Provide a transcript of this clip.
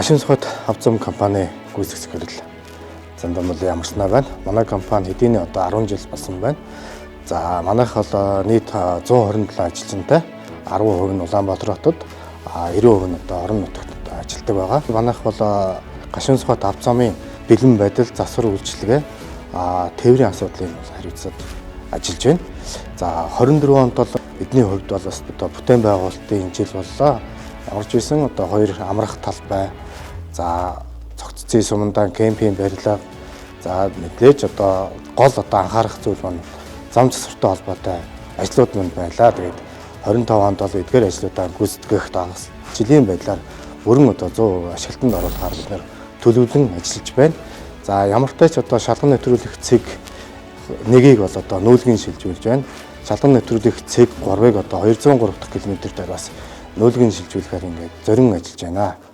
Гашуун сухад авзам компани гүйцэтгэгч захирал Зандамлын Ямарснаа байна. Манай компани хэдийнэ одоо 10 жил болсон байна. За манайх бол нийт 127 ажилчинтай 10% нь Улаанбаатар хотод 90% нь одоо орон нутагт ажилладаг байгаа. Манайх бол гашуун сухад авзамын бэлэн байдал, засвар үйлчилгээ, тээврийн асуудлыг хариуцаад ажиллаж байна. За 24 онд бол эдний хувьд бол бас одоо бүтээн байгуулалтын энэ жил боллоо. Ямарч байсан одоо 2 амрах талбай, за цогццын сумандан кемпинг барилга, за мэдээж одоо гол одоо анхаарах зүйл маань зам засвартай холбоотой ажлууд мань байлаа. Тэгээд 25 онд бол эдгээр ажлуудаа гүйцэтгэх дагас жилийн байдлаар бүрэн одоо 100% ашиглалтанд оруулахаар бид нэр төлөвлөн ажиллаж байна. За ямар ч тач одоо шалган нэвтрүүлэх цэг нэгийг бол одоо нүүлгэн шилжүүлж байна. Шалган нэвтрүүлэх цэг 3-ыг одоо 203 дахь км дээр бас нүүлгэн шилжүүлэхээр ингээд зорин ажиллаж байна.